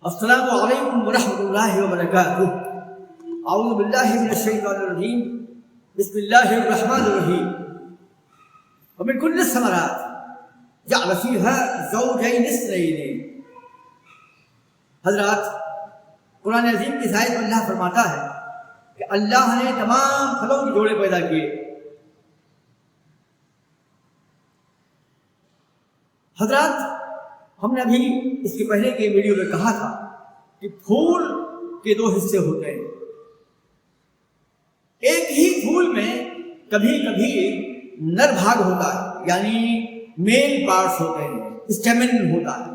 السلام علیکم ورحمۃ اللہ وبرکاتہ۔ اعوذ باللہ من الشیطان الرجیم، بسم اللہ الرحمن الرحیم۔ ومن کل الثمرات جعل فیها زوجین اثنین۔ حضرات، قرآن عظیم کی آیت میں اللہ فرماتا ہے کہ اللہ نے تمام پھلوں کے جوڑے پیدا کیے۔ حضرات، ہم نے ابھی اس کے پہلے کے ویڈیو میں کہا تھا کہ پھول کے دو حصے ہوتے ہیں۔ ایک ہی پھول میں کبھی کبھی نر بھاگ ہوتا ہے، یعنی میل پارٹس ہوتے ہیں، اسٹیمن ہوتا ہے،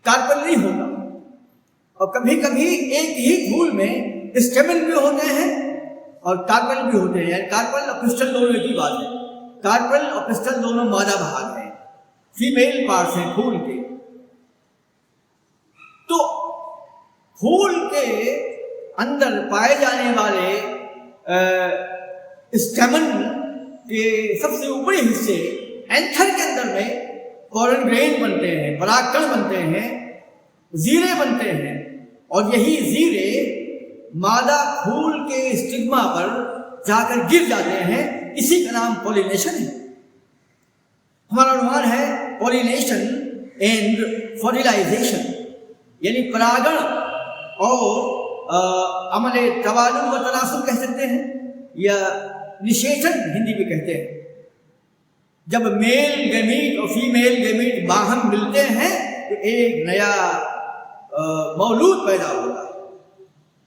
کارپل نہیں ہوتا۔ اور کبھی کبھی ایک ہی پھول میں اسٹیمن بھی ہوتے ہیں اور کارپل بھی ہوتے ہیں، یعنی کارپل اور پسٹل دونوں ایک ہی بات ہے۔ کارپل اور پسٹل دونوں مادہ بھاگ ہیں، فیمیل پارٹس ہیں پھول کے۔ تو پھول کے اندر پائے جانے والے اسٹیمن کے سب سے اوپری حصے اینتھر کے اندر میں پولن گرین بنتے ہیں، پراگ کن بنتے ہیں، زیرے بنتے ہیں، اور یہی زیرے مادہ پھول کے اسٹگما پر جا کر گر جاتے ہیں۔ اسی کا نام پولینیشن ہے۔ ہمارا عنوان ہے پولینیشن اینڈ فرٹیلائزیشن، یعنی پراگن اور عمل توالد و تناسل کہہ سکتے ہیں، یا نشیچن ہندی میں کہتے ہیں۔ جب میل گیمیٹ اور فیمیل گیمیٹ باہم ملتے ہیں تو ایک نیا مولود پیدا ہوتا ہے،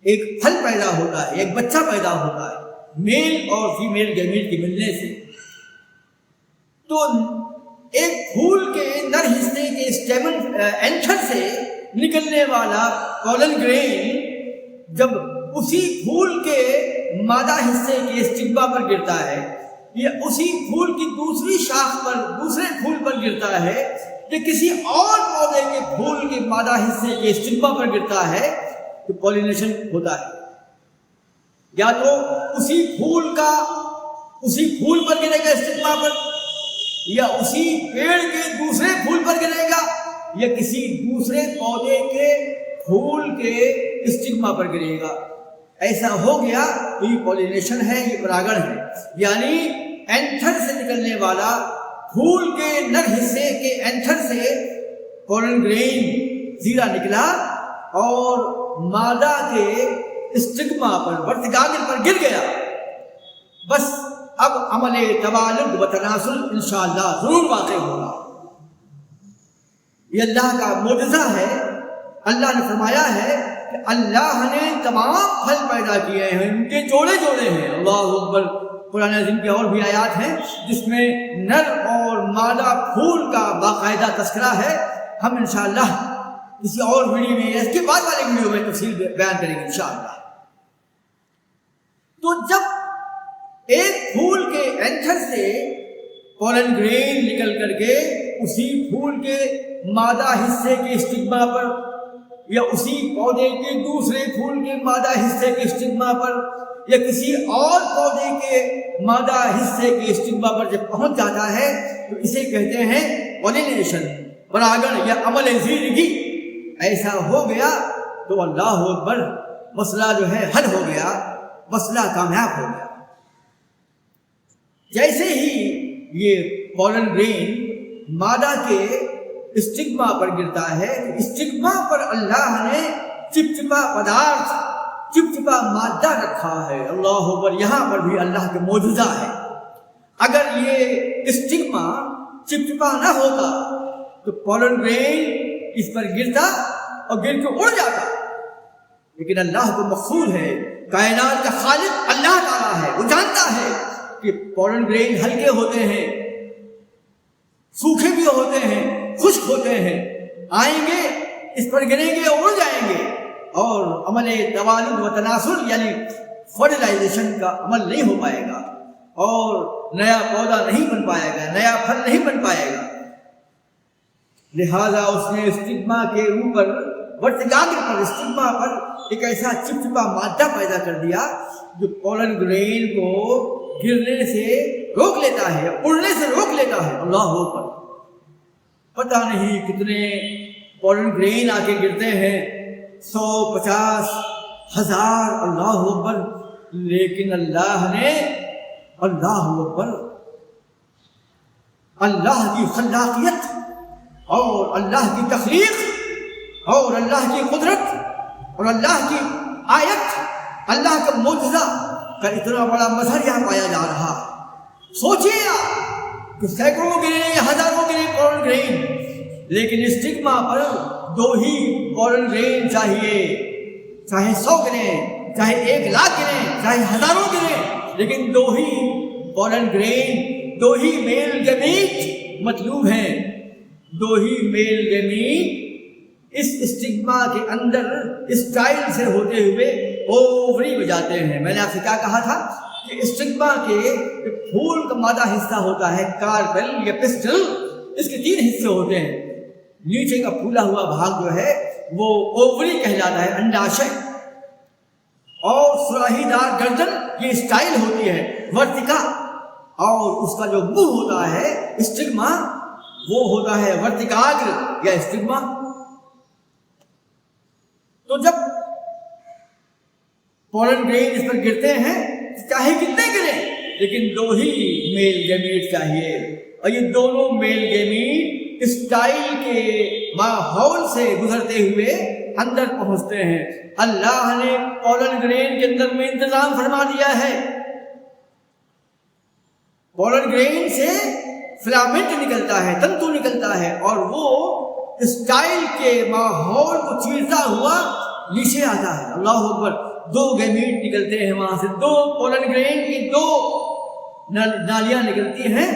ایک پھل پیدا ہوتا ہے، ایک بچہ پیدا ہوتا ہے میل اور فیمیل گیمیٹ کے ملنے سے۔ تو ایک پھول کے نر حصے کے اسٹیمن اینتھر سے نکلنے والا پولن گرین جب اسی پھول کے مادہ حصے کے اسٹگما پر گرتا ہے، یا اسی پھول کی دوسری شاخ پر، دوسرے پھول پر گرتا ہے، یا کسی اور پودے کے پھول کے مادہ حصے کے اسٹگما پر گرتا ہے، تو پولینیشن ہوتا ہے۔ یا تو اسی پھول پر گرے گا اسٹگما پر، یا اسی پیڑ کے دوسرے پھول پر گرے گا، یا کسی دوسرے پودے کے پھول کے اسٹگما پر گرے گا۔ ایسا ہو گیا تو یہ پولینیشن ہے، یہ پراگن ہے۔ یعنی اینتھر سے نکلنے والا پھول کے نر حصے کے اینتھر سے پولن گرین زیرہ نکلا اور مادہ کے اسٹگما پر، ورتیکاگل پر گر گیا۔ بس اب عمل توالد و تناسل انشاءاللہ ضرور واقع ہوگا۔ یہ اللہ کا معجزہ ہے۔ اللہ نے فرمایا ہے کہ اللہ نے تمام پھل پیدا کیے ہیں، ان کے جوڑے جوڑے ہیں۔ اللہ اکبر۔ قرآن عظیم کی اور بھی آیات ہیں جس میں نر اور مادہ پھول کا باقاعدہ تذکرہ ہے۔ ہم انشاءاللہ کسی اور ویڈیو میں، اس کے بعد والے ویڈیو میں تفصیل بیان کریں گے انشاءاللہ۔ تو جب ایک پھول کے اینتھر سے پولن گرین نکل کر کے اسی پھول کے مادہ حصے کے اسٹگما پر، یا اسی پودے کے دوسرے پھول کے مادہ حصے کے اسٹگما پر، یا کسی اور پودے کے مادہ حصے کے اسٹگما پر جب پہنچ جاتا ہے تو اسے کہتے ہیں پولینیشن، پراگن یا عمل زیرگی۔ ایسا ہو گیا تو اللہ اکبر، مسئلہ جو ہے حل ہو گیا، مسئلہ کامیاب ہو گیا۔ جیسے ہی یہ پولن گرین مادہ کے اسٹگما پر گرتا ہے، اسٹگما پر اللہ نے چپچپا پدارتھ، چپچپا مادہ رکھا ہے۔ اللہ اکبر۔ یہاں پر بھی اللہ کا معجزہ ہے۔ اگر یہ اسٹگما چپچپا نہ ہوتا تو پولن گرین اس پر گرتا اور گر کے اڑ جاتا، لیکن اللہ کو مقصود ہے، کائنات کا خالق اللہ تعالیٰ ہے، وہ جانتا ہے کہ پولن گرین ہلکے ہوتے ہیں، سوکھے بھی ہوتے ہیں، خشک ہوتے ہیں، آئیں گے اس پر گریں گے، اڑ جائیں گے، اور عمل توالد و تناسل یعنی فرٹیلائزیشن کا عمل نہیں ہو پائے گا، اور نیا پودا نہیں بن پائے گا، نیا پھل نہیں بن پائے گا۔ لہذا اس نے اسٹگما کے اوپر، ورتیکاگل پر، اسٹگما پر ایک ایسا چپچپا مادہ پیدا کر دیا جو پولن گرین کو گرنے سے روک لیتا ہے، اڑنے سے روک لیتا ہے۔ اللہ اکبر۔ پتہ نہیں کتنے پولن گرین آ کے گرتے ہیں 150 ہزار، اللہ اکبر، لیکن اللہ نے، اللہ اکبر، اللہ کی خلاقیت اور اللہ کی تخلیق اور اللہ کی قدرت اور اللہ کی آیت، اللہ کا معجزہ کا اتنا بڑا مظہر یہاں پایا جا رہا ہے۔ سوچیے آپ کہ سینکڑوں گرے یا ہزاروں گرے پولن گرین، لیکن اسٹگما پر 2 ہی پولن گرین چاہیے، چاہے 100 گریں، چاہے 1 لاکھ گریں، چاہے ہزاروں گریں، لیکن 2 ہی پولن گرین، 2 ہی میل گیمیٹ مطلوب ہیں۔ 2 ہی میل گیمیٹ اس اسٹگما کے اندر اسٹائل سے ہوتے ہوئے اووری میں جاتے ہیں۔ میں نے آپ سے کیا کہا تھا کہ اسٹگما کے پھول کا مادہ حصہ ہوتا ہے کارپل یا پسٹل، اس کے 3 حصے ہوتے ہیں۔ نیچے کا پھولا ہوا بھاگ جو ہے وہ اووری کہلاتا ہے، انڈاشے، اور سراہی دار گردن یہ اسٹائل ہوتی ہے، ورتکا، اور اس کا جو منہ ہوتا ہے اسٹگما وہ ہوتا ہے ورتکاگر یا اسٹگما۔ تو جب پولن گرین اس پر گرتے ہیں چاہے کتنے گریں، لیکن 2 ہی میل گیمیٹ چاہیے، اور یہ دونوں میل گیمیٹ اسٹائل کے ماحول سے گزرتے ہوئے اندر پہنچتے ہیں۔ اللہ نے پولن گرین کے اندر میں انتظام فرما دیا ہے۔ پولن گرین سے فلامنٹ نکلتا ہے، تنتو نکلتا ہے، اور وہ اسٹائل کے ماحول کو چیرتا ہوا نیچے آتا ہے۔ اللہ اکبر، 2 گیمیٹ نکلتے ہیں وہاں سے، 2 پولن گرین کی 2 نالیاں نکلتی ہیں،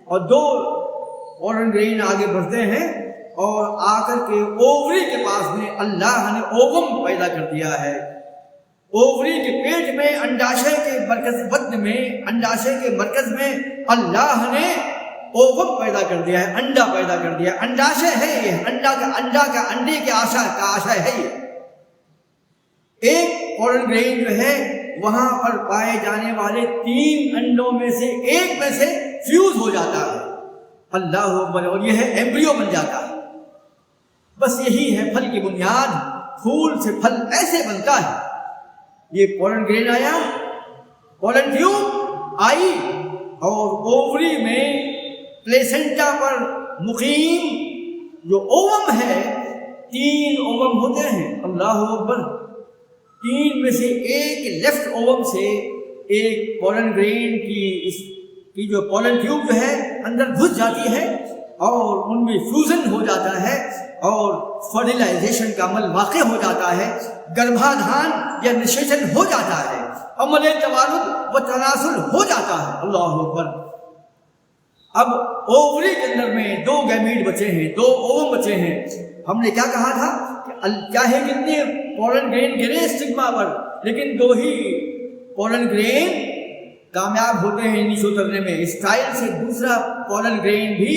اور 2 پولن گرین آگے بڑھتے ہیں، اور آ کر کے اووری کے پاس میں اللہ نے اووم پیدا کر دیا ہے۔ اووری کے پیٹ میں، انڈاشے کے مرکز بدن میں، انڈاشے کے مرکز میں اللہ نے اووم پیدا کر دیا ہے، انڈا پیدا کر دیا ہے۔ انڈاشے ہے یہ، انڈا کا انڈے کے آشا ہے یہ۔ ایک پولن گرین جو ہے وہاں پر پائے جانے والے 3 انڈوں میں سے ایک میں سے فیوز ہو جاتا ہے، اللہ اکبر، اور یہ ہے ایمبریو بن جاتا ہے۔ بس یہی ہے پھل کی بنیاد، پھول سے پھل ایسے بنتا ہے۔ یہ پولن گرین آیا، پولن ٹیوب آئی، اور اووری میں پلیسنٹا پر مقیم جو اووم ہے، 3 اووم ہوتے ہیں، اللہ اکبر، 3 میں سے ایک لیفٹ اووم سے ایک پولن گرین کی جو پولن ٹیوب جو ہے اندر گھس جاتی ہے، اور ان میں فیوژن ہو جاتا ہے، اور فرٹیلائزیشن کا عمل واقع ہو جاتا ہے، گربھادھان یا نشیچن ہو جاتا ہے، عمل توالد و تناسل ہو جاتا ہے، اللہ اکبر۔ اب اووری کے اندر میں 2 گیمیٹ بچے ہیں، 2 اووم بچے ہیں۔ ہم نے کیا کہا تھا کہ چاہے کتنے پولن گرین گرے اسٹگما پر، لیکن 2 ہی پولن گرین کامیاب ہوتے ہیں نیچے اترنے میں۔ اسٹائل سے دوسرا پولن گرین بھی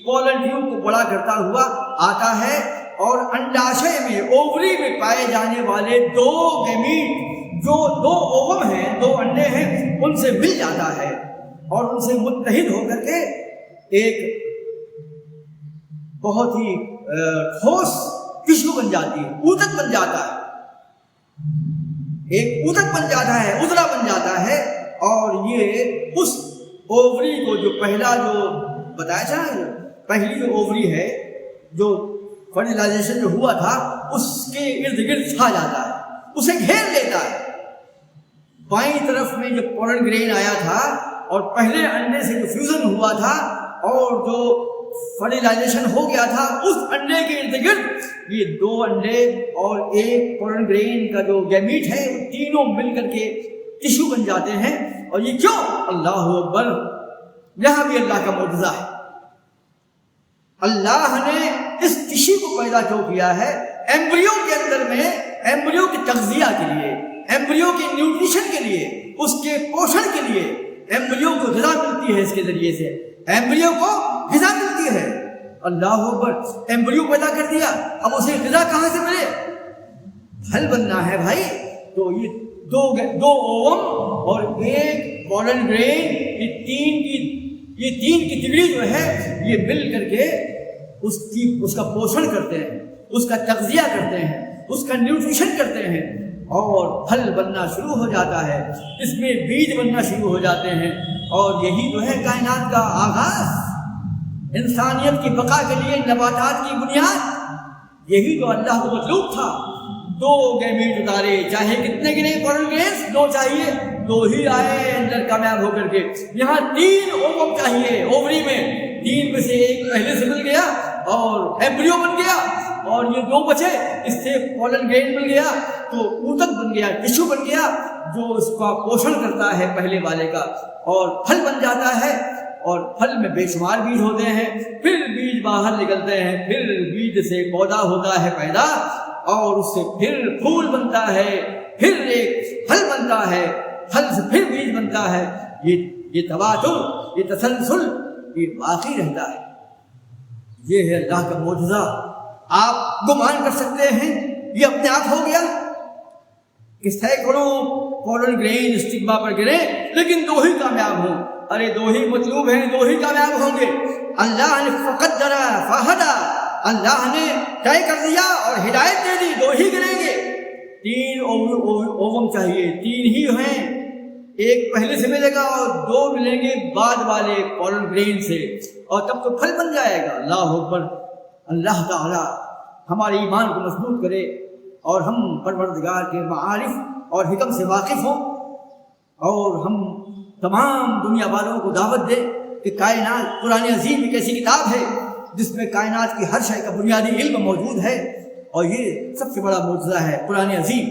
پولن ٹیوب کو بڑا کرتا ہوا آتا ہے، اور انڈاشے میں، اووری میں پائے جانے والے 2 گیمیٹ جو 2 اووم ہیں، 2 انڈے ہیں، ان سے مل جاتا ہے، اور ان سے متحد ہو کر کے ایک بہت ہی ٹھوس ٹشو بن جاتی ہے، اوتک بن جاتا ہے، ایک اوتک بن جاتا ہے، ادرا بن جاتا ہے، اور یہ اس اووری کو جو پہلا جو بتایا تھا، پہلی جو اووری ہے جو فرٹیلائزیشن جو ہوا تھا اس کے ارد گرد چھا جاتا ہے، اسے گھیر لیتا ہے۔ بائیں طرف میں جو پولن گرین آیا تھا اور پہلے انڈے سے جو فیوژن ہوا تھا اور جو فرٹیلائزیشن ہو گیا تھا، اس انڈے کے ارد گرد یہ 2 انڈے اور ایک پولن گرین کا جو گیمیٹ ہے، وہ تینوں مل کر کے ٹشو بن جاتے ہیں۔ اور یہ کیوں؟ اللہ اکبر، یہاں بھی اللہ کا معجزہ ہے۔ اللہ نے اس ٹشو کو پیدا کیوں کیا ہے؟ ایمبریو کے اندر میں، ایمبریو کی تغذیہ کے لیے، ایمبریو کی نیوٹریشن کے لیے، اس کے پوشن کے لیے۔ ایمبریو کو غذا ملتی ہے اس کے ذریعے سے، ایمبریو کو غذا ملتی ہے۔ اللہ اکبر، ایمبریو پیدا کر دیا، اب اسے غذا کہاں سے ملے؟ پھل بننا ہے بھائی۔ تو یہ دو اوم اور ایک پولن گرین، یہ تین کی تگڑی جو ہے، یہ مل کر کے اس کا پوشن کرتے ہیں۔ اس کا تغذیہ کرتے ہیں، اس کا نیوٹریشن کرتے ہیں اور پھل بننا شروع ہو جاتا ہے، اس میں بیج بننا شروع ہو جاتے ہیں، اور یہی جو ہے کائنات کا آغاز، انسانیت کی بقا کے لیے نباتات کی بنیاد، یہی تو اللہ کو مطلوب تھا۔ 2 گیمیٹ اتارے، چاہے کتنے گنے پولن گرینز، 2 چاہیے، 2 ہی آئے اندر کامیاب ہو کر کے۔ یہاں 3 اووم چاہیے اووری میں، 3 میں سے 1 پہلے سے مل گیا اور ایمبریو بن گیا، اور یہ 2 بچے، اس سے پولن گرین مل گیا تو اوتک بن گیا، ٹشو بن گیا جو اس کا پوشن کرتا ہے پہلے والے کا، اور پھل بن جاتا ہے، اور پھل میں بے شمار بیج ہوتے ہیں، پھر بیج باہر نکلتے ہیں، پھر بیج سے پودا ہوتا ہے پیدا، اور اس سے پھر پھول بنتا ہے، پھر ایک پھل بنتا ہے، پھل سے پھر بیج بنتا ہے۔ یہ تواتر، یہ تسلسل، یہ باقی رہتا ہے۔ یہ ہے اللہ کا معجزہ۔ آپ گمان کر سکتے ہیں یہ اپنے آپ ہو گیا کہ سینکڑوں پولن گرین اسٹگما پر گرے لیکن 2 ہی کامیاب ہوں؟ ارے 2 ہی مطلوب ہیں، 2 ہی کامیاب ہوں گے۔ اللہ نے فقدر فہدا، اللہ نے طے کر دیا اور ہدایت دے دی، 2 ہی گریں گے۔ 3 اووم چاہیے، 3 ہی ہیں، 1 پہلے سے ملے گا اور 2 ملیں گے بعد والے پولن گرین سے، اور تب تو پھل بن جائے گا۔ اللہ اکبر۔ اللہ تعالی ہمارے ایمان کو مضبوط کرے اور ہم پروردگار کے معارف اور حکم سے واقف ہوں، اور ہم تمام دنیا والوں کو دعوت دیں کہ کائنات قرآن عظیم ایک ایسی کتاب ہے جس میں کائنات کی ہر شے کا بنیادی علم موجود ہے، اور یہ سب سے بڑا معجزہ ہے قرآن عظیم۔